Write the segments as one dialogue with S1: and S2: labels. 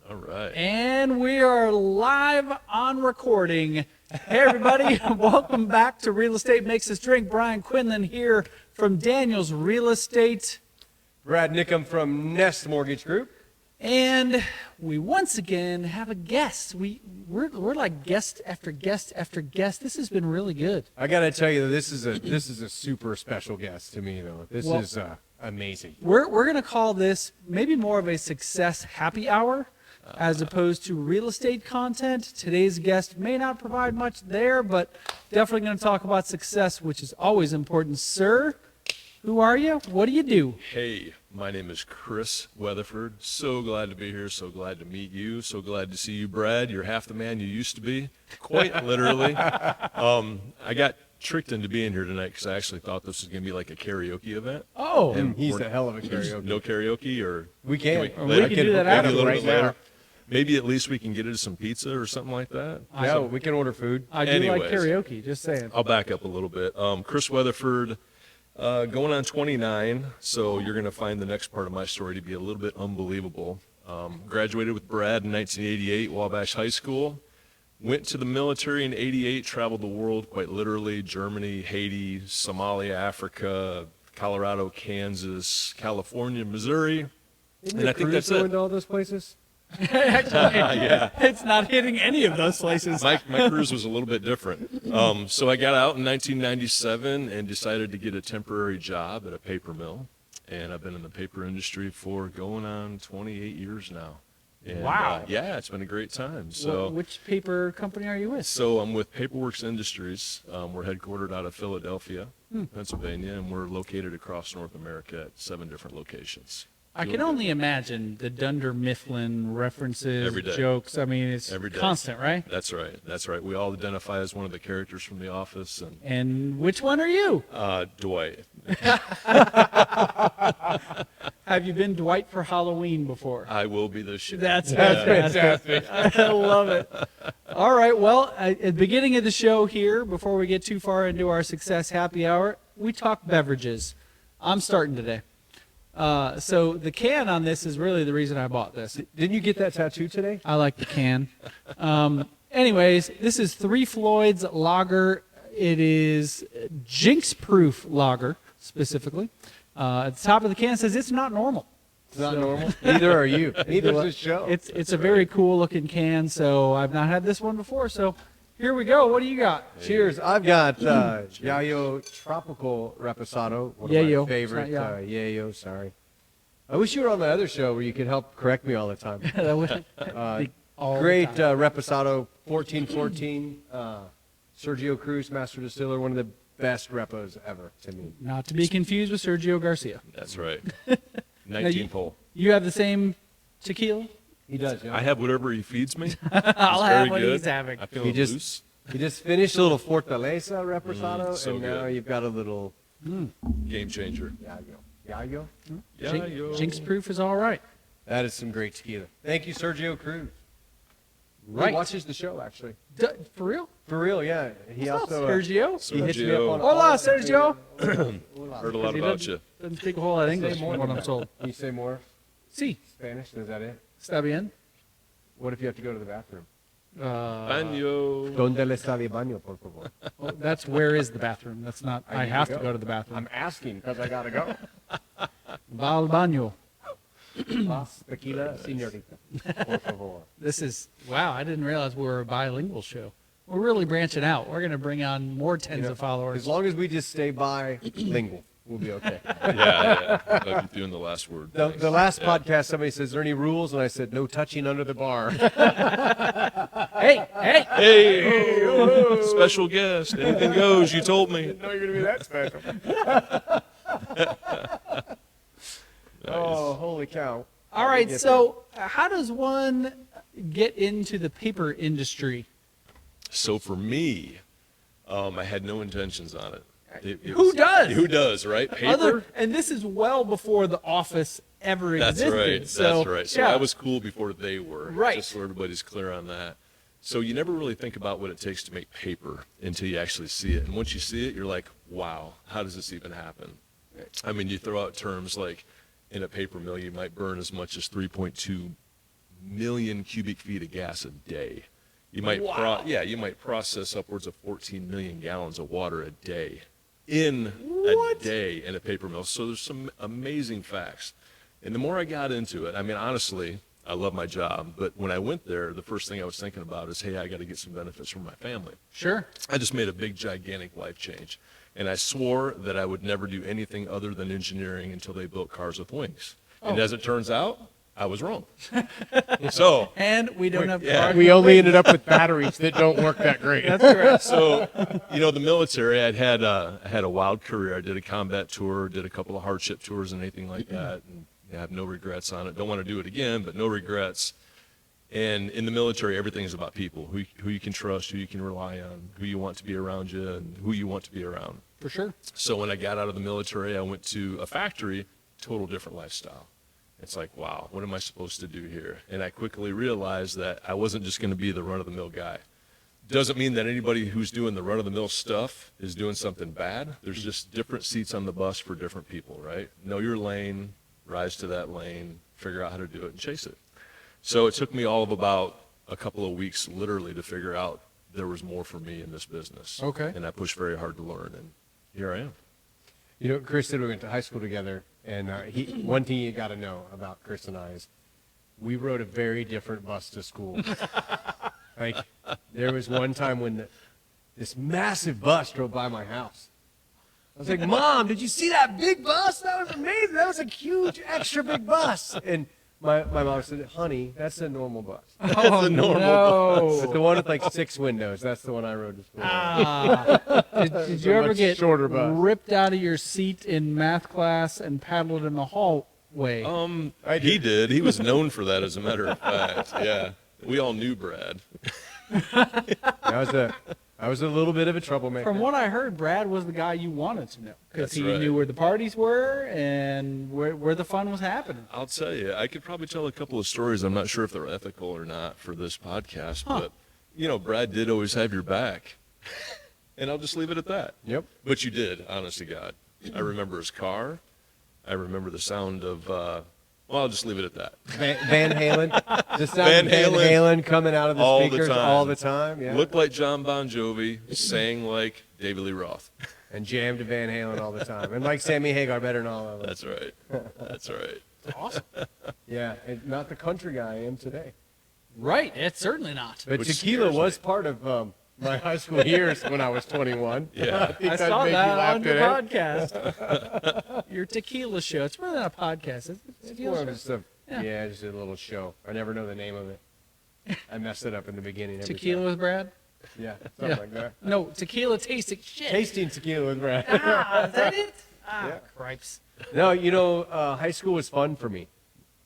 S1: All right.
S2: And we are live on recording. Hey, everybody. Welcome back to Real Estate Makes Us Drink. Brian Quinlan here from Daniels Real Estate.
S3: Brad Nickham from Nest Mortgage Group.
S2: And we once again have a guest. We're like guest after guest after guest. This has been really good.
S3: I got to tell you, this is a super special guest to me, though. This is amazing.
S2: We're going to call this maybe more of a success happy hour as opposed to real estate content. Today's guest may not provide much there, but definitely going to talk about success, which is always important. Sir, who are you? What do you do?
S1: Hey, my name is Chris Wetherford. So glad to be here. So glad to meet you. So glad to see you, Brad. You're half the man you used to be, quite literally. I got tricked into being here tonight because I actually thought this was going to be like a karaoke event.
S2: Oh,
S3: And he's a hell of a karaoke.
S1: No karaoke, or
S3: We can.
S2: We can do that
S1: maybe
S2: after
S1: a little
S3: right
S1: bit later.
S3: now.
S1: Maybe at least we can get into some pizza or something like that.
S3: Yeah, we can order food.
S2: I do like
S1: Anyways.
S2: karaoke, just saying.
S1: I'll back up a little bit. Chris Wetherford, going on 29, so you're going to find the next part of my story to be a little bit unbelievable. Graduated with Brad in 1988, Wabash High School. Went to the military in 88, traveled the world quite literally, Germany, Haiti, Somalia, Africa, Colorado, Kansas, California, Missouri.
S3: Isn't
S1: And I think that's it.
S3: going to all those places?
S2: Actually,
S1: Yeah.
S2: it's not hitting any of those places.
S1: My cruise was a little bit different. So I got out in 1997 and decided to get a temporary job at a paper mill. And I've been in the paper industry for going on 28 years now. And,
S2: Wow.
S1: Yeah, it's been a great time. So,
S2: Which paper company are you with?
S1: so I'm with Paperworks Industries. We're headquartered out of Philadelphia, Pennsylvania, and we're located across North America at 7 different locations.
S2: I can only imagine the Dunder Mifflin references,
S1: Every day.
S2: jokes. I mean, it's
S1: Every day.
S2: constant, right?
S1: That's right. That's right. We all identify as one of the characters from The Office, and
S2: And which one are you?
S1: Dwight.
S2: Have you been Dwight for Halloween before?
S1: I will be this year.
S2: That's
S1: Yeah.
S2: fantastic. I love it. All right. Well, at the beginning of the show here, before we get too far into our success happy hour, we talk beverages. I'm starting today. So the can on this is really the reason I bought this.
S3: Didn't you get that tattoo today?
S2: I like the can. Anyways, this is Three Floyds Lager. It is jinx-proof lager, specifically. At the top of the can says it's not normal.
S3: It's not normal. Neither are you. Neither is this show.
S2: It's a very cool looking can, so I've not had this one before. So here we go. What do you got?
S3: Cheers. I've got Yayo Tropical Reposado, one of
S2: Yayo.
S3: my favorite.
S2: Sorry, yeah.
S3: Yayo, sorry. I wish you were on the other show where you could help correct me all the time.
S2: All the
S3: Great
S2: time.
S3: Reposado, 1414. Sergio Cruz, Master Distiller, one of the best repos ever to me.
S2: Not to be confused with Sergio Garcia.
S1: That's right.
S2: you-
S1: 19th hole.
S2: You have the same tequila?
S3: He does, yeah.
S1: I have whatever he feeds me.
S2: I'll
S1: It's
S2: have
S1: very
S2: what
S1: good.
S2: he's having.
S1: I feel
S3: He just-
S1: loose.
S3: You just finished a little Fortaleza Reposado,
S1: so
S3: and now
S1: good.
S3: you've got a little
S1: Game changer.
S3: Yayo. Yayo?
S1: Yeah, yo.
S2: Jinx proof is all right.
S3: That is some great tequila. Thank you, Sergio Cruz.
S2: Right.
S3: He watches the show, actually.
S2: For real?
S3: For real, yeah. He also
S2: Sergio?
S3: he hits me up on
S1: Sergio.
S2: Hola,
S3: all-
S2: Sergio.
S1: Heard a lot
S2: He
S1: about
S2: doesn't-
S1: you.
S2: Doesn't speak a whole lot of English,
S3: more
S2: from what
S3: than
S2: I'm
S3: that.
S2: told.
S3: Can you say more
S2: Sí,
S3: Spanish? Is that it?
S2: está bien.
S3: What if you have to go to the bathroom?
S1: Baño.
S3: ¿Dónde le está el baño, por favor?
S2: Well, that's where is the bathroom. That's not, I
S3: need to
S2: have to
S3: go.
S2: go to the bathroom.
S3: I'm asking because I got to go.
S2: Va al baño.
S3: Más tequila, señorita, por favor.
S2: This is, wow, I didn't realize we were a bilingual show. We're really branching out. We're going to bring on more tens of followers.
S3: As long as we just stay bilingual, we'll be okay.
S1: Yeah. I'll be doing the last word.
S3: The
S1: Thanks.
S3: last
S1: Yeah.
S3: podcast, somebody says, "Are there any rules?" And I said, "No touching under the bar."
S2: Hey, hey.
S1: Hey, special guest. Anything goes. You told me.
S3: know you're gonna be that special. Oh, holy cow!
S2: All right, so how does one get into the paper industry?
S1: So for me, I had no intentions on it.
S2: Who does?
S1: Who does, right? Paper?
S2: And this is well before the office ever
S1: That's
S2: existed.
S1: right.
S2: So,
S1: That's right. So
S2: yeah.
S1: I was cool before they were.
S2: Right.
S1: Just so everybody's clear on that. So you never really think about what it takes to make paper until you actually see it. And once you see it, you're like, wow, how does this even happen? I mean, you throw out terms like in a paper mill, you might burn as much as 3.2 million cubic feet of gas a day. You might you might process upwards of 14 million gallons of water a day in a day in a paper mill. So there's some amazing facts. And the more I got into it, I mean, honestly, I love my job, but when I went there, the first thing I was thinking about is, hey, I got to get some benefits from my family.
S2: Sure.
S1: I just made a big, gigantic life change. And I swore that I would never do anything other than engineering until they built cars with wings. And as it turns out, I was wrong. So,
S2: And we don't have
S1: Yeah.
S2: cars.
S3: We only ended up with batteries that don't work that great.
S2: That's correct.
S1: so the military, I had a wild career. I did a combat tour, did a couple of hardship tours and anything like that. And I have no regrets on it. Don't want to do it again, but no regrets. And in the military, everything is about people, who you can trust, who you can rely on, who you want to be around you, and who you want to be around.
S2: For sure.
S1: So when I got out of the military, I went to a factory, total different lifestyle. It's like, wow, what am I supposed to do here? And I quickly realized that I wasn't just going to be the run-of-the-mill guy. Doesn't mean that anybody who's doing the run-of-the-mill stuff is doing something bad. There's just different seats on the bus for different people, right? Know your lane, rise to that lane, figure out how to do it, and chase it. So it took me all of about a couple of weeks, literally, to figure out there was more for me in this business.
S2: Okay.
S1: And I pushed very hard to learn, and here I am.
S3: You know, Chris said we went to high school together, and one thing you got to know about Chris and I is we rode a very different bus to school. Like, there was one time when this massive bus drove by my house. I was like, Mom, did you see that big bus? That was amazing. That was a huge, extra big bus. And my mom said, honey, that's a normal bus.
S2: Oh, no.
S3: But the one with like 6 windows, that's the one I rode to school.
S2: Did you
S3: a
S2: ever
S3: much
S2: get
S3: shorter bus.
S2: ripped out of your seat in math class and paddled in the hallway?
S1: He did. He was known for that, as a matter of fact. Yeah. We all knew Brad.
S3: I was a little bit of a troublemaker.
S2: From what I heard, Brad was the guy you wanted to know because
S1: That's
S2: he
S1: right.
S2: knew where the parties were and where the fun was happening.
S1: I'll tell you, I could probably tell a couple of stories. I'm not sure if they're ethical or not for this podcast, but, Brad did always have your back. And I'll just leave it at that.
S3: Yep.
S1: But you did, honest to God. I remember his car. I remember the sound of, I'll just leave it at that.
S3: Van Halen. The sound
S1: Van
S3: of Van
S1: Halen
S3: Halen coming out of the
S1: all the
S3: speakers
S1: time.
S3: all the time. Yeah.
S1: Looked like John Bon Jovi, sang like David Lee Roth.
S3: And jammed to Van Halen all the time. And like Sammy Hagar better than all of them.
S1: That's right. That's right.
S2: Awesome.
S3: Yeah. And not the country guy I am today.
S2: Right. It's certainly not.
S3: But
S1: Which
S3: tequila
S1: scares
S3: was
S1: me.
S3: part of my high school years when I was 21.
S1: Yeah.
S3: think
S2: I
S3: that
S2: saw
S3: made you
S2: that
S3: laugh
S2: on your
S3: today.
S2: podcast. Your tequila show. It's really not a podcast. It's a
S3: It's
S2: tequila
S3: more
S2: show.
S3: of just a,
S2: Yeah.
S3: yeah, just a little show. I never know the name of it. I messed it up in the beginning. Every
S2: Tequila with Brad?
S3: time. Yeah, something
S2: Yeah.
S3: like that.
S2: No, tequila tasting shit.
S3: Tasting tequila with Brad.
S2: Is that it?
S3: Yeah.
S2: Cripes.
S3: No, high school was fun for me.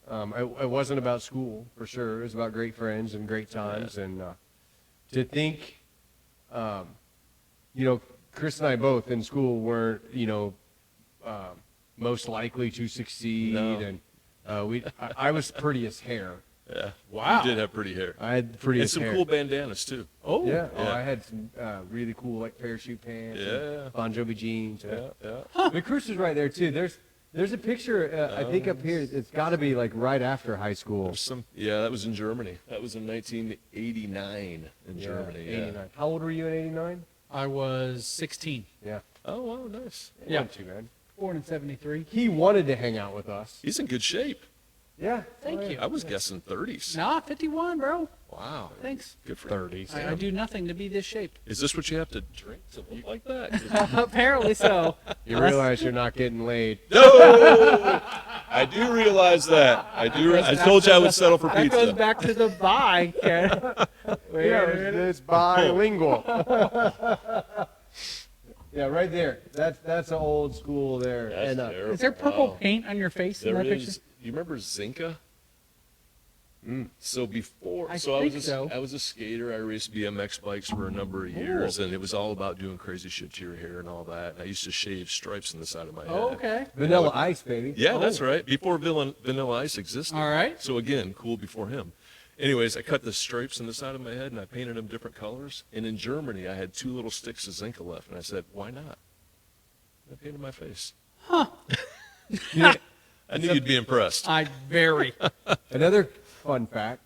S3: It wasn't about school, for sure. It was about great friends and great times. And to think, Chris and I both in school weren't, most likely to succeed.
S1: No.
S3: And I was pretty as hair.
S1: Yeah.
S2: Wow.
S1: You did have pretty hair.
S3: I had pretty
S1: And
S3: as
S1: some
S3: hair.
S1: cool bandanas, too.
S2: Oh.
S3: Yeah. Oh,
S1: Yeah.
S3: I had some really cool like parachute pants.
S1: Yeah.
S3: And Bon Jovi jeans.
S1: Yeah.
S3: The Chris was right there too. There's a picture I think up here. It's got to be like right after high school.
S1: That was in Germany. That was in 1989 in Germany. Yeah.
S3: 89. How old were you in 89?
S2: I was 16.
S3: Yeah.
S1: Oh, wow, nice.
S2: Yeah.
S3: Wasn't too bad.
S2: Born in 73.
S3: He wanted to hang out with us.
S1: He's in good shape.
S3: Yeah.
S2: Thank you.
S1: I was guessing 30s.
S2: Nah, 51, bro.
S1: Wow.
S2: Thanks.
S1: Good for 30s.
S2: I do nothing to be this shape.
S1: Is this what you have to drink to look like that?
S2: Apparently so.
S3: You realize you're not getting laid.
S1: No! I do realize that. I told you I would settle for
S2: That goes
S1: pizza.
S2: back to the buy.
S3: It's bilingual. Yeah, right there. That's an old school there.
S1: That's
S3: And,
S1: terrible.
S2: Is there purple
S1: Wow.
S2: paint on your face in
S1: There
S2: that
S1: is.
S2: picture?
S1: You remember Zinka? So before,
S2: I
S1: so I was
S2: think
S1: a,
S2: so.
S1: I was a skater. I raced BMX bikes for a number of years, and it was all about doing crazy shit to your hair and all that. And I used to shave stripes in the side of my head.
S2: Oh, okay.
S3: Vanilla Ice, baby.
S1: Yeah, that's right. Before Vanilla Ice existed.
S2: All right.
S1: So again, cool before him. Anyways, I cut the stripes in the side of my head and I painted them different colors. And in Germany, I had 2 little sticks of Zinca left, and I said, "Why not?" I painted my face. I knew you'd be impressed.
S2: I very.
S3: Another fun fact,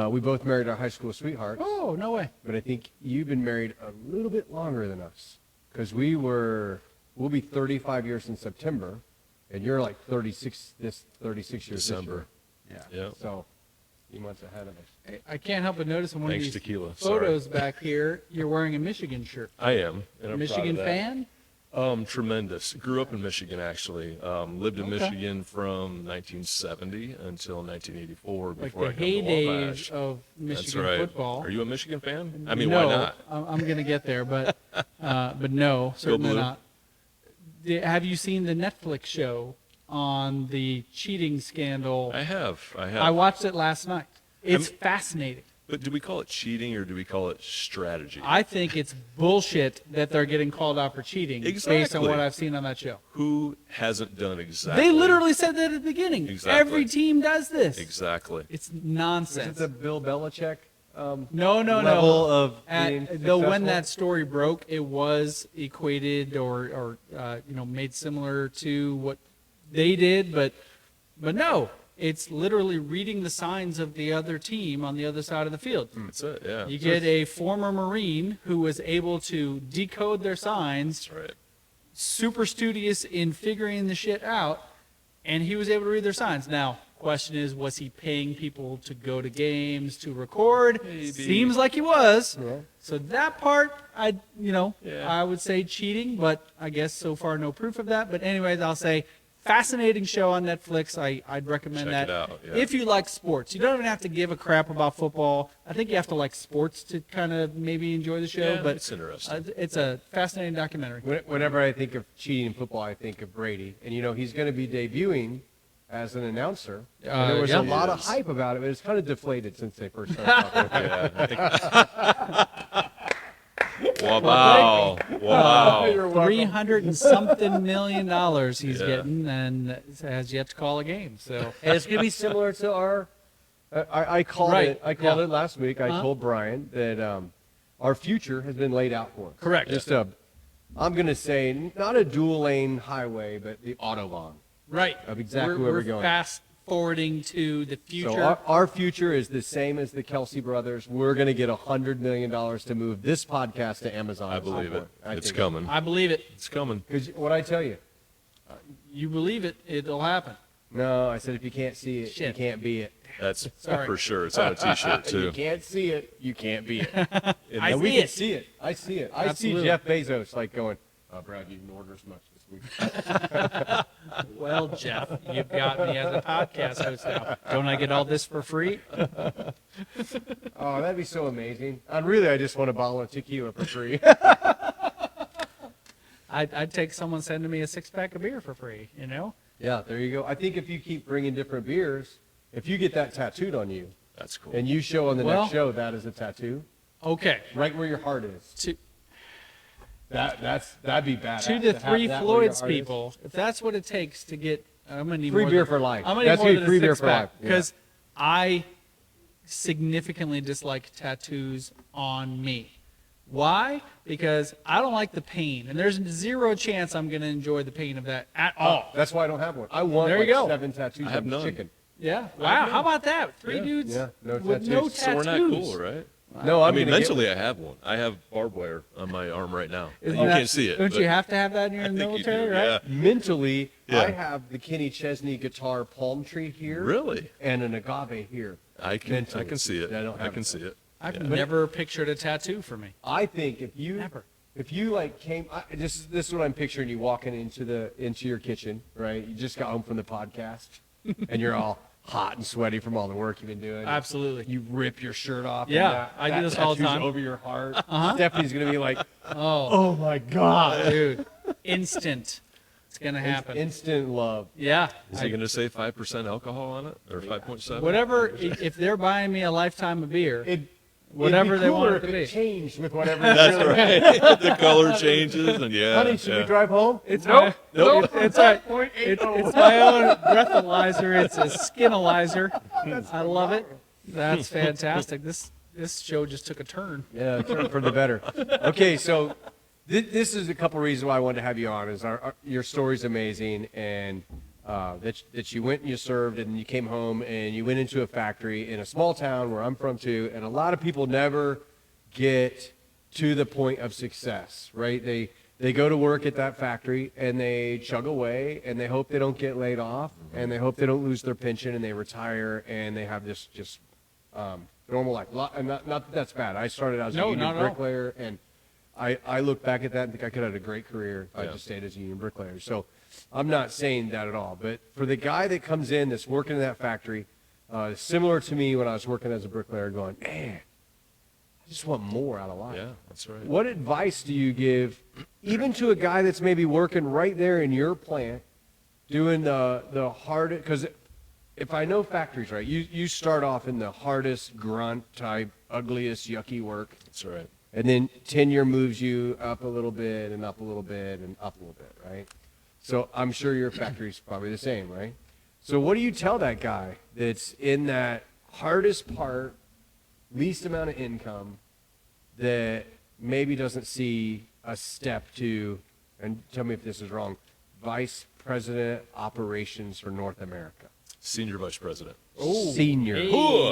S3: we both married our high school sweethearts,
S2: Oh, no way.
S3: but I think you've been married a little bit longer than us because we'll be 35 years in September, and you're like 36 years
S1: December.
S3: this year.
S1: Yeah.
S3: So, a few months ahead of us.
S2: I can't help but notice in one
S1: Thanks,
S2: of these
S1: tequila. Sorry.
S2: photos back here, you're wearing a Michigan shirt.
S1: I am. And I'm
S2: Michigan
S1: proud of that.
S2: fan?
S1: Tremendous. Grew up in Michigan, actually. Lived in
S2: Okay.
S1: Michigan from 1970 until 1984
S2: Like
S1: before
S2: the
S1: I come to
S2: heydays
S1: Wabash.
S2: of
S1: That's
S2: Michigan
S1: right.
S2: football.
S1: Are you a Michigan fan? I mean,
S2: no,
S1: why not?
S2: I'm going to get there, but no, certainly
S1: Blue.
S2: not. Have you seen the Netflix show on the cheating scandal?
S1: I have.
S2: I watched it last night. It's fascinating.
S1: But do we call it cheating or do we call it strategy?
S2: I think it's bullshit that they're getting called out for cheating based on
S1: Exactly.
S2: what I've seen on that show.
S1: Who hasn't done exactly?
S2: They literally said that at the beginning.
S1: Exactly.
S2: Every team does this.
S1: Exactly.
S2: It's
S3: Is it
S2: nonsense.
S3: the Bill Belichick
S2: No,
S3: level of being
S2: though when
S3: successful?
S2: that story broke, it was equated or made similar to what they did, but no, it's literally reading the signs of the other team on the other side of the field.
S1: That's it. Yeah.
S2: You get a former Marine who was able to decode their signs,
S1: That's right.
S2: super studious in figuring the shit out, and he was able to read their signs. Now, question is, was he paying people to go to games to record?
S1: Maybe.
S2: Seems like he was.
S3: Yeah.
S2: So that part, I
S1: Yeah.
S2: would say cheating, but I guess so far no proof of that. But anyways, I'll say fascinating show on Netflix. I'd recommend
S1: Check
S2: that
S1: it out, yeah.
S2: if you like sports. You don't even have to give a crap about football. I think you have to like sports to kind of maybe enjoy the show.
S1: Yeah,
S2: but
S1: it's interesting.
S2: it's a fascinating documentary.
S3: Whenever I think of cheating in football, I think of Brady. And, he's going to be debuting as an announcer. And there was
S2: yeah.
S3: a lot of
S1: He is.
S3: hype about it, but it's kind of deflated since they first started talking about it.
S1: Yeah, wow. Wow.
S2: 300 and something million dollars he's
S1: Yeah.
S2: getting, and has yet to call a game. So
S3: And it's going to be similar to our I called
S2: Right,
S3: it. I called
S2: yeah.
S3: it last week. I
S2: Uh-huh.
S3: told Brian that our future has been laid out for us.
S2: Correct.
S3: Just I'm going to say, not a dual lane highway, but the autobahn.
S2: right,
S3: Of exactly where we're going.
S2: Fast forwarding to the future.
S3: So our future is the same as the Kelsey brothers. We're going to get $100 million to move this podcast to Amazon.
S1: I believe it.
S3: I
S1: It's
S3: think.
S1: coming.
S2: I believe it.
S1: It's coming.
S3: Because what I tell you?
S2: You believe it, it'll happen.
S3: No, I said if you can't see it, you
S2: Shit.
S3: can't be it.
S1: That's
S2: Sorry.
S1: for sure. It's on a T-shirt
S3: If you
S1: too.
S3: can't see it, you can't be it.
S2: I
S3: And we
S2: see
S3: can
S2: it.
S3: see it. I see it. I
S2: Absolutely.
S3: see Jeff Bezos like going, Brad, you didn't order as much this week.
S2: Well, Jeff, you've got me as a podcast host now. Don't I get all this for free?
S3: Oh, that'd be so amazing. And really, I just want a bottle of tequila for free.
S2: I'd take someone sending me a 6-pack of beer for free,
S3: Yeah, there you go. I think if you keep bringing different beers, if you get that tattooed on you,
S1: That's cool.
S3: and you show on the
S2: Well-
S3: next show that is a tattoo,
S2: Okay.
S3: right where your heart is,
S2: To
S3: that'd be bad.
S2: to the three Floyds people, if that's what it takes to get, I'm gonna need
S3: Free
S2: more
S3: beer
S2: than-
S3: for life.
S2: I'm gonna need
S3: That's
S2: more
S3: gonna
S2: than
S3: be free
S2: a
S3: beer for
S2: 6-pack
S3: life. Yeah.
S2: because I significantly dislike tattoos on me. Why? Because I don't like the pain, and there's zero chance I'm gonna enjoy the pain of that at all.
S3: That's why I don't have one. I want
S2: There you
S3: like
S2: go.
S3: 7 tattoos
S1: I have
S3: of
S1: none.
S3: chicken.
S2: Yeah. Wow. How about that? Three
S1: Yeah.
S2: dudes
S3: Yeah, no
S2: with
S3: tattoos.
S2: no
S1: So we're not
S2: tattoos.
S1: cool, right?
S3: No,
S1: I
S3: I'm
S1: mean,
S3: gonna get
S1: mentally, I have one. I have barbed wire on my arm right now.
S2: Isn't
S1: You
S2: that-
S1: can't see it.
S2: Don't
S1: but
S2: you have to have that in your
S1: I think you
S2: military,
S1: do,
S2: right?
S1: yeah.
S3: Mentally,
S1: Yeah.
S3: I have the Kenny Chesney guitar palm tree here.
S1: Really?
S3: And an agave here.
S1: I can
S3: Mentally.
S1: see it.
S3: I don't
S1: I
S3: have
S1: can
S3: it.
S1: see it.
S2: I've
S1: Yeah.
S2: never pictured a tattoo for me.
S3: I think if
S2: Never.
S3: you like this is what I'm picturing you walking into your kitchen, right? You just got home from the podcast and you're all hot and sweaty from all the work you've been doing.
S2: Absolutely.
S3: You rip your shirt off.
S2: Yeah,
S3: and that,
S2: I do
S3: that
S2: this all the
S3: tattoo's
S2: time.
S3: over your heart.
S2: Uh-huh.
S3: Stephanie's gonna be like,
S2: Oh,
S3: "Oh my god!"
S2: dude. Instant. It's going to happen.
S3: Instant love.
S2: Yeah.
S1: Is he going to say 5% alcohol on it or 5.7?
S2: Whatever, if they're buying me a lifetime of beer,
S3: It'd
S2: Whatever
S3: be
S2: they want
S3: cooler
S2: it to
S3: if
S2: be.
S3: It changed with whatever.
S1: That's
S3: really
S1: right. The color changes and yeah.
S3: Honey, should
S1: yeah.
S3: we drive home?
S2: it's
S3: Nope.
S2: my,
S1: Nope.
S2: It's right. It's my own breathalyzer. It's a skinalyzer. I love it. That's fantastic. This show just took a turn.
S3: Yeah, turn for the better. Okay, so this is a couple reasons why I wanted to have you on. Is your story's amazing, and that you went and you served and you came home and you went into a factory in a small town where I'm from too, and a lot of people never get to the point of success, right? They go to work at that factory and they chug away and they hope they don't get laid off and they hope they don't lose their pension and they retire and they have this just normal life. And not that that's bad. I started out as a union bricklayer, and I look back at that and think I could have had a great career if I just stayed as a union bricklayer. So I'm not saying that at all. But for the guy that comes in that's working in that factory, similar to me when I was working as a bricklayer, going, man, I just want more out of life.
S1: Yeah, that's right.
S3: What advice do you give, even to a guy that's maybe working right there in your plant, doing the hardest? Because if I know factories right, you start off in the hardest grunt type, ugliest, yucky work.
S1: That's right.
S3: And then tenure moves you up a little bit and up a little bit and up a little bit, right? So I'm sure your factory's probably the same, right? So what do you tell that guy that's in that hardest part, least amount of income, that maybe doesn't see a step to, and tell me if this is wrong, Vice President Operations for North America?
S1: Senior vice president.
S3: Senior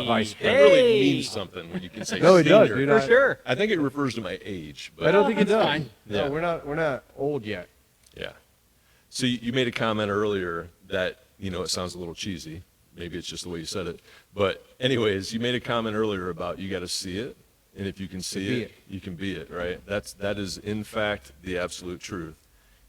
S3: Vice
S1: That
S3: President.
S1: really means something when you can say
S3: No, it
S1: senior.
S3: does, dude.
S2: For sure.
S1: I think it refers to my age, but
S3: I don't think it
S2: That's
S3: does.
S2: fine.
S3: No,
S1: Yeah.
S3: we're not old yet.
S1: yeah. So you made a comment earlier that, it sounds a little cheesy. Maybe it's just the way you said it. But anyways, you made a comment earlier about you got to see it. And if you can see
S3: Be
S1: it,
S3: it.
S1: you can be it, right? That is, in fact, the absolute truth.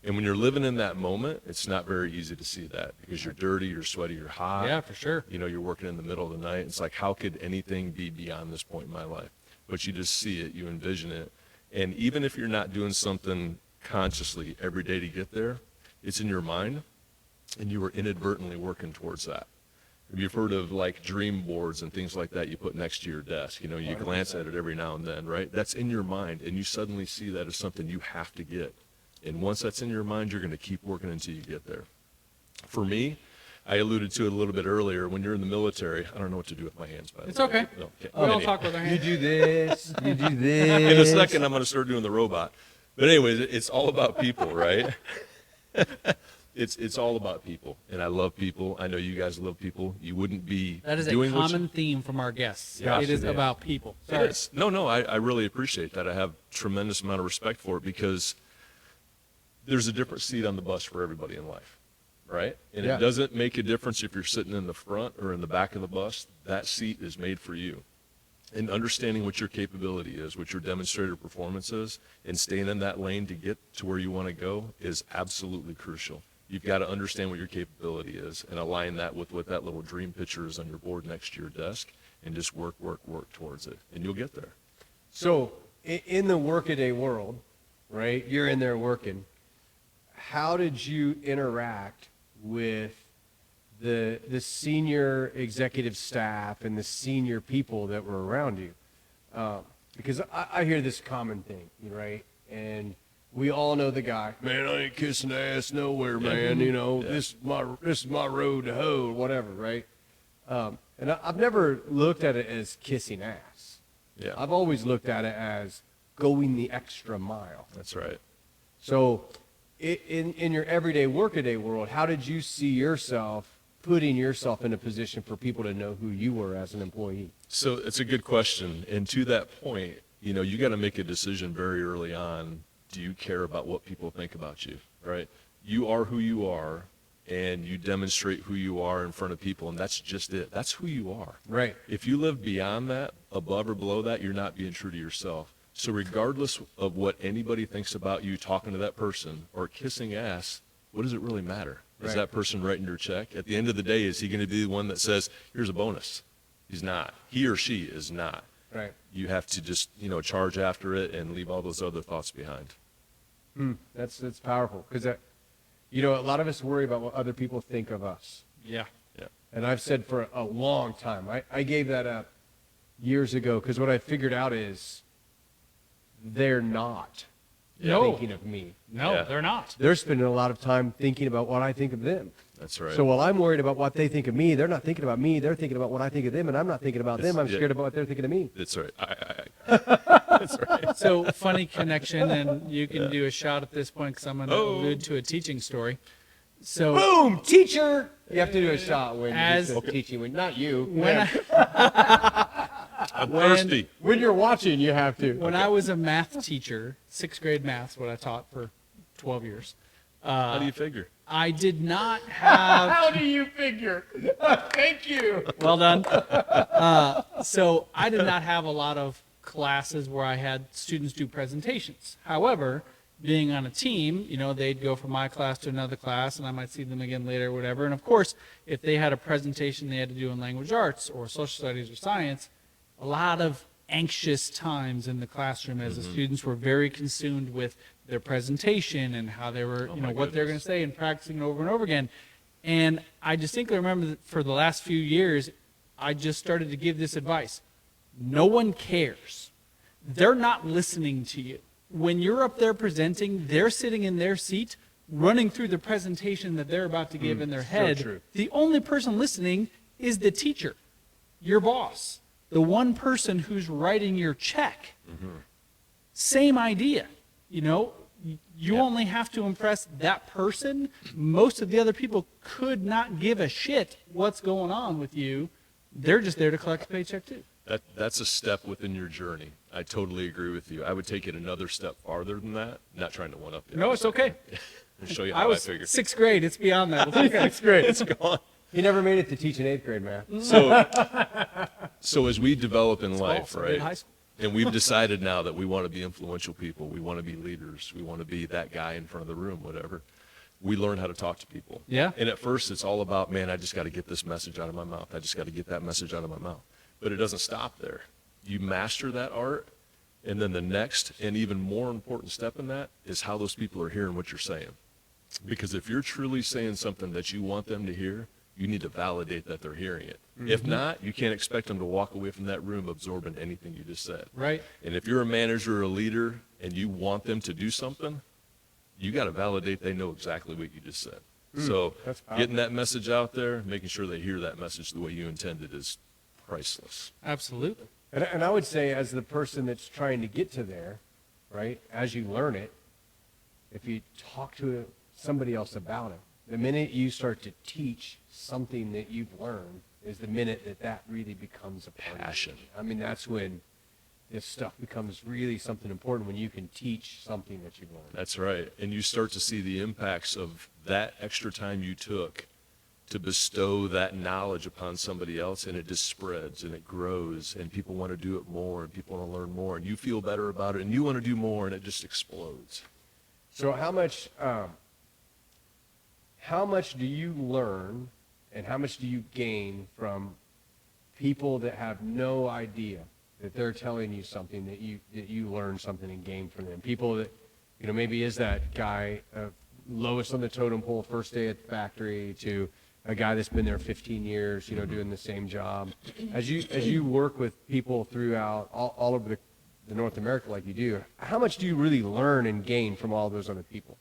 S1: And when you're living in that moment, it's not very easy to see that because you're dirty, you're sweaty, you're hot.
S2: Yeah, for sure.
S1: You're working in the middle of the night. It's like, how could anything be beyond this point in my life? But you just see it, you envision it. And even if you're not doing something consciously every day to get there, it's in your mind, and you are inadvertently working towards that. Have you heard of like dream boards and things like that you put next to your desk? You glance at it every now and then, right? That's in your mind, and you suddenly see that as something you have to get. And once that's in your mind, you're going to keep working until you get there. For me, I alluded to it a little bit earlier. When you're in the military, I don't know what to do with my hands, by the way.
S2: It's okay.
S1: No, okay.
S2: We don't talk with our
S3: You
S2: hands.
S3: do this, you do this.
S1: In a second, I'm going to start doing the robot. But anyways, it's all about people, right? It's all about people, and I love people. I know you guys love people. You wouldn't be
S2: That is a
S1: doing what you-
S2: common theme from our guests.
S1: Yeah.
S2: It is
S3: Yeah.
S2: about people.
S1: It
S2: Sorry.
S1: is. No, I really appreciate that. I have tremendous amount of respect for it because there's a different seat on the bus for everybody in life, right? And
S3: Yeah.
S1: it doesn't make a difference if you're sitting in the front or in the back of the bus. That seat is made for you. And understanding what your capability is, what your demonstrator performance is, and staying in that lane to get to where you want to go is absolutely crucial. You've got to understand what your capability is and align that with what that little dream picture is on your board next to your desk, and just work towards it, and you'll get there.
S3: So in the workaday world, right, you're in there working. How did you interact with the senior executive staff and the senior people that were around you? Because I hear this common thing, right? And we all know the guy. Man, I ain't kissing ass nowhere, man. This is my road to hoe, or whatever, right? And I've never looked at it as kissing ass.
S1: Yeah,
S3: I've always looked at it as going the extra mile.
S1: that's right.
S3: So in your everyday workaday world, how did you see yourself putting yourself in a position for people to know who you were as an employee?
S1: So it's a good question. And to that point, you got to make a decision very early on. Do you care about what people think about you, right? You are who you are, and you demonstrate who you are in front of people, and that's just it. That's who you are.
S3: Right.
S1: If you live beyond that, above or below that, you're not being true to yourself. So regardless of what anybody thinks about you talking to that person or kissing ass, what does it really matter? Is
S3: Right.
S1: that person writing your check? At the end of the day, is he going to be the one that says, here's a bonus? He's not. He or she is not.
S3: Right.
S1: You have to just, charge after it and leave all those other thoughts behind.
S3: That's powerful because a lot of us worry about what other people think of us.
S2: Yeah.
S1: Yeah.
S3: And I've said for a long time, I gave that up years ago because what I figured out is they're not
S2: No.
S3: thinking of me.
S2: No,
S1: Yeah.
S2: they're not.
S3: They're spending a lot of time thinking about what I think of them.
S1: That's right.
S3: So while I'm worried about what they think of me, they're not thinking about me. They're thinking about what I think of them, and I'm not thinking about them. I'm
S1: Yeah.
S3: scared about what they're thinking of me.
S1: That's right.
S2: That's right. So funny connection, and you can do a shot at this point because I'm going to
S1: Oh.
S2: allude to a teaching story. So
S3: Boom, teacher. You have to do a shot when
S2: As-
S3: you're teaching. When not you.
S2: when
S1: I'm thirsty.
S3: When you're watching, you have to.
S2: when I was a math teacher, 6th grade math's what I taught for 12 years.
S1: How do you figure?
S2: I did not have.
S3: How do you figure? Thank you.
S2: Well done. So I did not have a lot of classes where I had students do presentations. However, being on a team, they'd go from my class to another class, and I might see them again later or whatever. And of course, if they had a presentation they had to do in language arts or social studies or science, a lot of anxious times in the classroom as the students were very consumed with their presentation and how they were, what they're going to say and practicing it over and over again. And I distinctly remember that for the last few years, I just started to give this advice. No one cares. They're not listening to you. When you're up there presenting, they're sitting in their seat, running through the presentation that they're about to give in their head.
S3: true.
S2: The only person listening is the teacher, your boss, the one person who's writing your check. Same idea. You only have to impress that person. Most of the other people could not give a shit what's going on with you. They're just there to collect a paycheck too.
S1: That's a step within your journey. I totally agree with you. I would take it another step farther than that. Not trying to one up you.
S2: No, it's okay.
S1: I'll show you
S2: I
S1: how I
S2: was
S1: figure.
S2: 6th grade. It's beyond that. It's okay.
S3: That's great.
S1: It's gone.
S3: He never made it to teach in 8th grade math.
S1: So as we develop in life,
S2: So I did high
S1: right?
S2: school.
S1: And we've decided now that we want to be influential people. We want to be leaders. We want to be that guy in front of the room, whatever. We learn how to talk to people.
S2: Yeah.
S1: And at first it's all about, man, I just got to get this message out of my mouth. I just got to get that message out of my mouth. But it doesn't stop there. You master that art, and then the next and even more important step in that is how those people are hearing what you're saying. Because if you're truly saying something that you want them to hear, you need to validate that they're hearing it. If not, you can't expect them to walk away from that room absorbing anything you just said.
S2: Right.
S1: And if you're a manager or a leader and you want them to do something, you got to validate they know exactly what you just said. So
S3: that's powerful.
S1: getting that message out there, making sure they hear that message the way you intended is priceless.
S2: Absolutely.
S3: And I would say, as the person that's trying to get to there, right, as you learn it, if you talk to somebody else about it, the minute you start to teach something that you've learned is the minute that really becomes a part
S1: Passion.
S3: of you. I mean, that's when this stuff becomes really something important, when you can teach something that you've learned.
S1: That's right. And you start to see the impacts of that extra time you took to bestow that knowledge upon somebody else, and it just spreads and it grows, and people want to do it more, and people want to learn more, and you feel better about it, and you want to do more, and it just explodes.
S3: So how much do you learn and how much do you gain from people that have no idea that they're telling you something, that you learn something and gain from them? People that, maybe is that guy lowest on the totem pole, first day at the factory, to a guy that's been there 15 years, doing the same job. As you work with people throughout all over the North America like you do, how much do you really learn and gain from all those other people?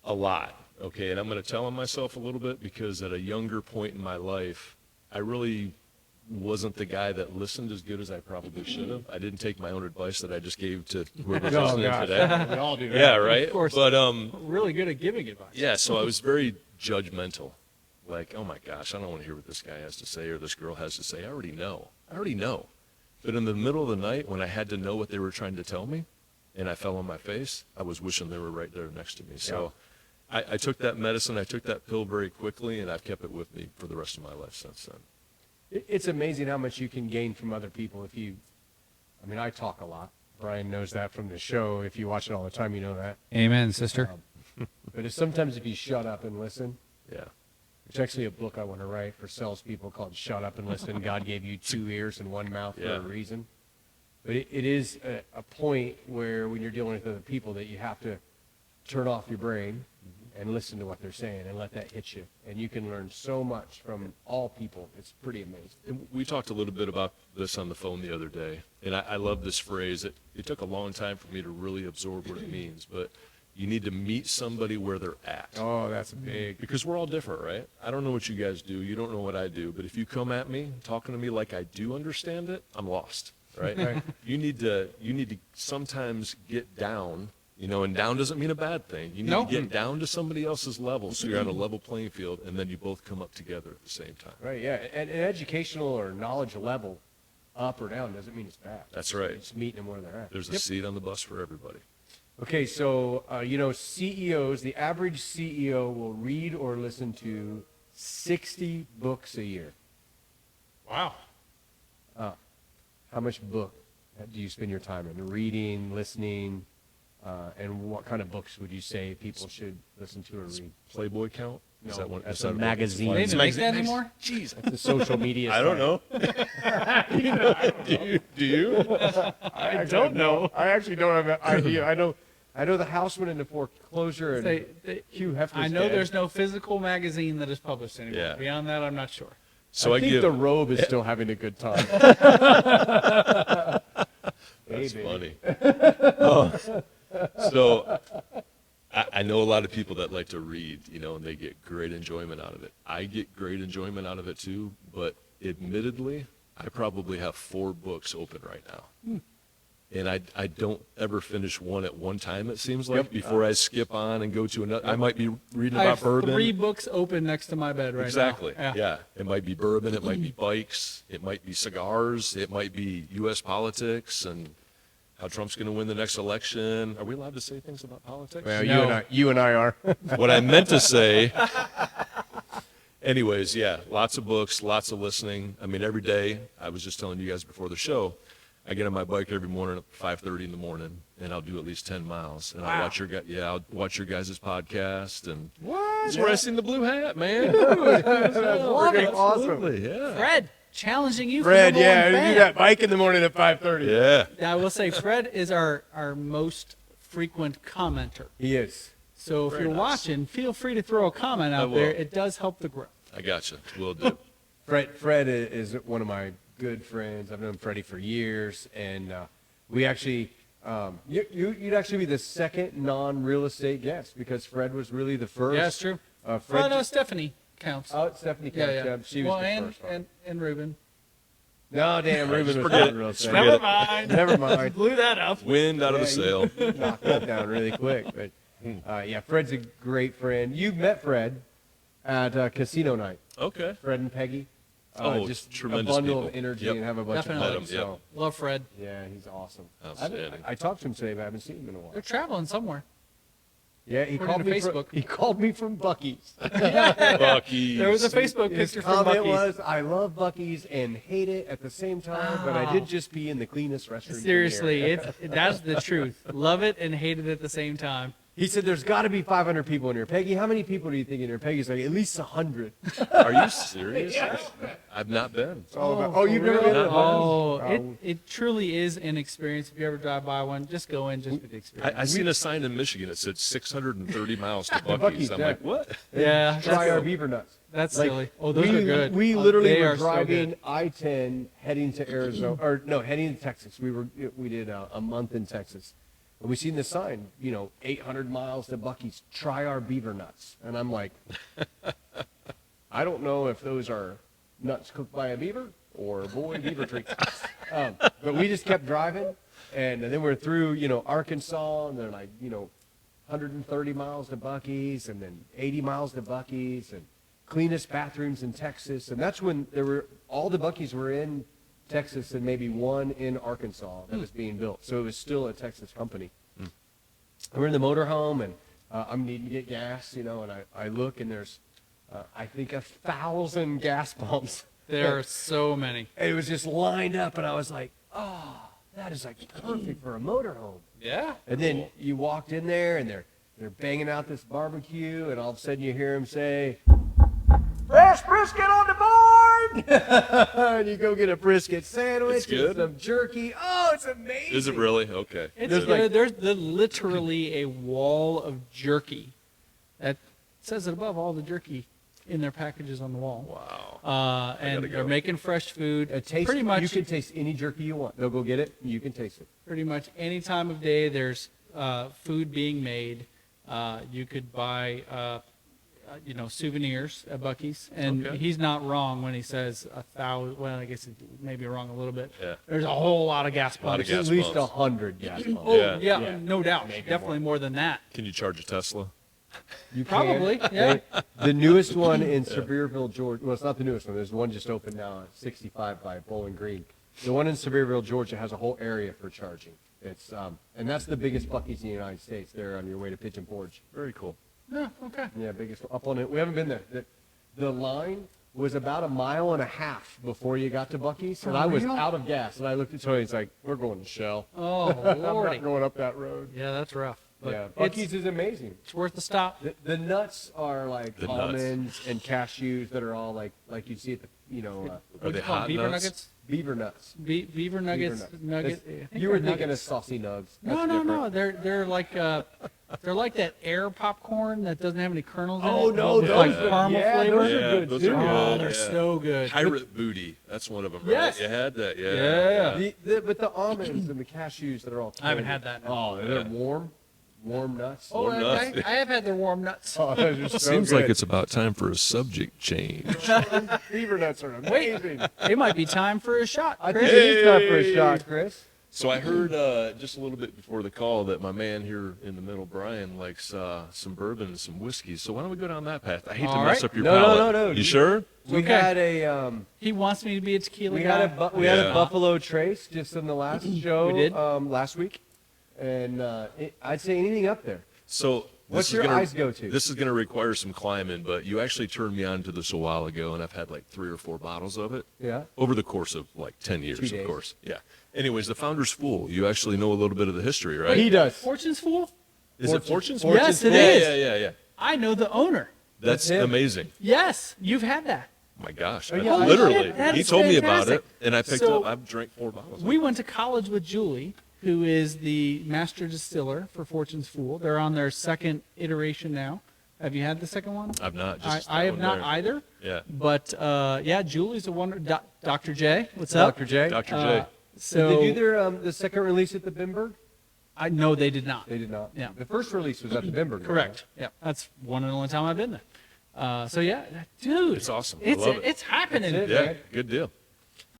S1: A lot. Okay, and I'm going to tell on myself a little bit because at a younger point in my life, I really wasn't the guy that listened as good as I probably should have. I didn't take my own advice that I just gave to whoever's listening today.
S3: We all do that.
S1: Yeah, right?
S2: Of course.
S1: But
S2: Really good at giving advice.
S1: yeah, so I was very judgmental. Like, oh my gosh, I don't want to hear what this guy has to say or this girl has to say. I already know. But in the middle of the night, when I had to know what they were trying to tell me, and I fell on my face, I was wishing they were right there next to me. So I took that medicine, I took that pill very quickly, and I've kept it with me for the rest of my life since then.
S3: It's amazing how much you can gain from other people I talk a lot. Brian knows that from the show. If you watch it all the time, you know that.
S2: Amen, sister.
S3: But sometimes if you shut up and listen,
S1: Yeah.
S3: it's actually a book I want to write for salespeople called Shut Up and Listen. God gave you 2 ears and 1 mouth for a reason. But it is a point where when you're dealing with other people that you have to turn off your brain and listen to what they're saying and let that hit you. And you can learn so much from all people. It's pretty amazing.
S1: And we talked a little bit about this on the phone the other day, and I love this phrase. It took a long time for me to really absorb what it means, but you need to meet somebody where they're at.
S3: Oh, that's big.
S1: Because we're all different, right? I don't know what you guys do. You don't know what I do. But if you come at me, talking to me like I do understand it, I'm lost, right?
S3: Right.
S1: You need to sometimes get down, You know, and down doesn't mean a bad thing. You need
S2: No.
S1: to get down to somebody else's level so you're on a level playing field, and then you both come up together at the same time.
S3: Right, yeah. And an educational or knowledge level, up or down, doesn't mean it's bad.
S1: That's right.
S3: It's meeting them where they're at.
S1: There's a seat on the bus for everybody.
S3: Okay, so, CEOs, the average CEO will read or listen to 60 books a year.
S2: Wow.
S3: How much book do you spend your time in? Reading, listening, and what kind of books would you say people should listen to or read?
S1: Playboy count? Is
S3: No,
S1: that one?
S3: that's
S1: is
S3: a
S1: that
S3: magazine.
S2: They
S3: It's
S2: didn't make that anymore?
S1: Jeez.
S3: the social media
S1: I don't
S3: site.
S1: know. Do you?
S3: I don't know. I actually don't have an idea. I know the Houseman and the Foreclosure and Hugh Hefner's
S2: I know
S3: dad.
S2: there's no physical magazine that is published anymore.
S1: Yeah.
S2: Beyond that, I'm not sure.
S1: So
S3: I
S1: I
S3: think
S1: give.
S3: the Robe is still having a good time.
S1: That's
S3: Maybe.
S1: funny. So I know a lot of people that like to read, you know, and they get great enjoyment out of it. I get great enjoyment out of it too, but admittedly, I probably have 4 books open right now. And I don't ever finish one at one time, it seems like,
S3: Yep.
S1: before I skip on and go to another. I might be reading
S2: I
S1: about
S2: have
S1: bourbon.
S2: 3 books open next to my bed right
S1: Exactly.
S2: now.
S1: Yeah. It might be bourbon. It might be bikes. It might be cigars. It might be U.S. politics and how Trump's going to win the next election. Are we allowed to say things about politics?
S3: Well,
S2: No.
S3: you and I are.
S1: What I meant to say. Anyways, yeah, lots of books, lots of listening. I mean, every day. I was just telling you guys before the show. I get on my bike every morning at 5:30 in the morning, and I'll do at least 10 miles. And I'll watch I'll watch your guys' podcast, and that's where I seen the blue hat, man.
S3: Love it. Awesome.
S1: Absolutely, yeah.
S2: Fred, challenging you
S3: Fred,
S2: for number
S3: yeah,
S2: one
S3: you
S2: fan.
S3: do that bike in the morning at 5:30.
S1: Yeah.
S2: I will say Fred is our most frequent commenter.
S3: He is.
S2: So if
S1: Very
S2: you're
S1: nice.
S2: watching, feel free to throw a comment out
S1: will.
S2: there. It does help the growth.
S1: I gotcha. Will do.
S3: Fred is one of my good friends. I've known Freddie for years, and we actually, you'd actually be the second non-real estate guest because Fred was really the first.
S2: Yeah, that's true.
S3: Fred,
S2: Well, no, Stephanie counts.
S3: oh, Stephanie
S2: yeah,
S3: counts,
S2: yeah.
S3: she was
S2: well,
S3: the
S2: and,
S3: first one.
S2: and Ruben.
S3: No, damn, Ruben was
S1: forget
S3: not
S1: it.
S3: real
S1: Just
S3: estate.
S1: forget
S2: Never
S1: it.
S2: mind.
S3: Never mind.
S2: Blew that up.
S1: Wind out of the sail.
S3: You knocked that down really quick. But yeah, Fred's a great friend. You met Fred at casino night.
S1: Okay.
S3: Fred and Peggy.
S1: Oh,
S3: just
S1: tremendous
S3: a bundle
S1: people.
S3: of energy
S1: Yep.
S3: and have a bunch
S2: Definitely.
S3: of
S1: Met
S3: fun.
S1: 'em,
S3: So
S2: Love Fred.
S3: yeah, he's awesome.
S1: Outstanding.
S3: I talked to him today, but I haven't seen him in a while.
S2: They're traveling somewhere.
S3: Yeah, he
S2: According
S3: called
S2: to
S3: me. From,
S2: Facebook.
S3: he called me from Bucky's.
S1: Buccee.
S2: There was a Facebook
S3: His
S2: picture from
S3: comment
S2: Bucky's.
S3: was, "I love Bucky's and hate it at the same time, but I did just be in the cleanest restaurant." in the
S2: Seriously,
S3: area."
S2: that's the truth. Love it and hate it at the same time.
S3: He said, "There's got to be 500 people in here." Peggy, how many people do you think in here? Peggy's like, "At least 100."
S1: Are you serious? I've not been.
S3: Oh, you've
S2: for
S3: never
S2: real?
S3: been to
S2: Oh,
S3: Bucky's?
S2: it truly is an experience. If you ever drive by one, just go in just for the experience.
S1: I seen a sign in Michigan that said 630 miles to Bucky's.
S3: Buc-ee's,
S1: I'm
S3: yeah.
S1: like, what?
S2: yeah,
S3: Try our
S2: that's,
S3: beaver nuts.
S2: that's
S3: Like,
S2: silly. Oh, those
S3: we,
S2: are good.
S3: We literally
S2: They
S3: were
S2: are so
S3: driving
S2: good.
S3: I-10 heading to Arizona, or no, heading to Texas. We did a month in Texas, and we seen the sign, 800 miles to Bucky's. Try our beaver nuts, and I'm like, I don't know if those are nuts cooked by a beaver or boy beaver treats. But we just kept driving, and then we're through, Arkansas, and then 130 miles to Bucky's, and then 80 miles to Bucky's, and cleanest bathrooms in Texas. And that's when all the Bucky's were in Texas and maybe one in Arkansas that was being built. So it was still a Texas company. And we're in the motorhome, and I'm needing to get gas, and I look, and there's, I think, 1,000 gas pumps.
S2: There are so many.
S3: And it was just lined up, and I was like, oh, that is like perfect for a motorhome.
S2: Yeah.
S3: And then you walked in there, and they're banging out this barbecue, and all of a sudden you hear them say, "Fresh brisket on the board!" And you go get a brisket sandwich
S1: It's good?
S3: and some jerky. Oh, it's amazing.
S1: Is it really? Okay.
S2: It's there's literally a wall of jerky that says it above all the jerky in their packages on the wall.
S1: Wow.
S2: And
S1: gotta
S2: they're
S1: go.
S2: making fresh food.
S3: It tastes,
S2: pretty much
S3: you can taste any jerky you want. They'll go get it, and you can taste it.
S2: pretty much any time of day there's food being made. You could buy souvenirs at Bucky's, and
S1: Okay.
S2: he's not wrong when he says 1,000. Well, I guess he may be wrong a little bit.
S1: Yeah.
S2: There's a whole lot of gas
S1: Lot of
S2: pumps.
S1: gas
S3: At least
S1: pumps.
S3: 100 gas pumps.
S2: Oh
S1: Yeah.
S2: yeah, no doubt,
S3: Maybe
S2: definitely more than that.
S1: Can you charge a Tesla?
S3: You can.
S2: Probably, yeah.
S3: The newest one in Sevierville, Georgia. Well, it's not the newest one. There's one just opened now at 65 by Bowling Green. The one in Sevierville, Georgia, has a whole area for charging. It's and that's the biggest Buc-ee's in the United States. There on your way to Pigeon Forge.
S1: Very cool.
S2: Yeah, okay.
S3: Yeah, biggest up on it. We haven't been there. The line was about 1.5 miles before you got to Buc-ee's, and I was
S2: real?
S3: out of gas. And I looked at Tony. He's like, "We're going to Shell.
S2: Oh
S3: I'm
S2: lordy.
S3: not going up that road."
S2: Yeah, that's rough. But
S3: Yeah,
S2: it's,
S3: Buc-ee's is amazing.
S2: it's worth the stop.
S3: The nuts are like
S1: The nuts.
S3: almonds and cashews that are all like you see at the
S1: Are
S2: What'd
S1: they
S2: you call 'em,
S1: hot
S2: beaver
S1: nuts?
S2: nuggets?
S3: beaver nuts.
S2: Beaver nuggets.
S3: Beaver nuts.
S2: Nugget.
S3: That's-
S2: I think
S3: You were
S2: they're
S3: thinking of
S2: nuggets.
S3: saucy nugs.
S2: No,
S3: That's
S2: no, no.
S3: different.
S2: They're like that air popcorn that doesn't have any kernels
S3: Oh,
S2: in it.
S3: no,
S2: with
S3: those
S2: like
S3: are-
S2: caramel
S3: yeah,
S2: flavor.
S3: those are good,
S1: those
S3: too.
S1: are
S2: Oh,
S1: good.
S2: they're
S1: yeah.
S2: so good.
S1: Pirate Booty. That's one of them, right?
S2: Yes.
S1: You had that, yeah.
S2: Yeah.
S3: But the almonds and the cashews that are all.
S2: I haven't
S3: candy.
S2: had that, no.
S3: Oh, they're warm nuts.
S2: Oh,
S1: Warm nuts.
S2: I have had their warm nuts.
S3: Oh, those are so
S1: Seems like
S3: good.
S1: it's about time for a subject change.
S3: Beaver nuts are amazing.
S2: It might be time for a shot.
S3: I
S2: Chris.
S3: think it is time for a shot, Chris.
S1: So I heard just a little bit before the call that my man here in the middle, Brian, likes some bourbon and some whiskey. So why don't we go down that path? I hate to
S2: All
S1: mess
S2: right.
S1: up your
S3: No, no,
S1: palate.
S3: no, no.
S1: You sure?
S3: We
S2: Okay.
S3: had a
S2: He wants me to be a tequila
S3: we
S2: guy.
S3: had we had
S1: Yeah.
S3: a Buffalo Trace just in the last show.
S2: We did?
S3: Last week, and I'd say anything up there.
S1: So
S3: What's
S1: this is
S3: your
S1: gonna-
S3: eyes go to?
S1: This is going to require some climbing, but you actually turned me on to this a while ago, and I've had like 3 or 4 bottles of it
S3: Yeah.
S1: over the course of like 10 years,
S3: 2
S1: of
S3: days.
S1: course. Yeah. Anyways, the Founder's Fool. You actually know a little bit of the history, right?
S3: He does.
S2: Fortune's Fool?
S1: Is it Fortune's?
S2: Yes, it
S1: yeah,
S2: is.
S1: Yeah.
S2: I know the owner.
S1: That's
S3: him.
S1: amazing.
S2: Yes, you've had that.
S1: My gosh.
S3: Oh,
S1: I-
S3: yeah, I-
S1: literally.
S2: Holy shit, that
S1: He
S2: is
S1: told me about
S2: fantastic.
S1: it, and I picked
S2: So-
S1: up, I've drank 4 bottles.
S2: We went to college with Julie, who is the master distiller for Fortune's Fool. They're on their second iteration now. Have you had the second one?
S1: I've not. Just
S2: I
S1: that
S2: have
S1: one
S2: not
S1: there.
S2: either.
S1: Yeah.
S2: But yeah, Julie's a wonder. Dr. J, what's up?
S3: Dr. J.
S1: Dr.
S2: Uh,
S1: J.
S2: So
S3: Did they do their the second release at the Bimberg?
S2: I know they did not.
S3: They did not.
S2: Yeah.
S3: The first release was at the Bimberg.
S2: Correct. Yeah, that's one and only time I've been there. So yeah, dude,
S1: It's awesome. I
S2: It's
S1: love it.
S2: it's happening.
S3: That's it.
S1: Yeah,
S3: man.
S1: good deal.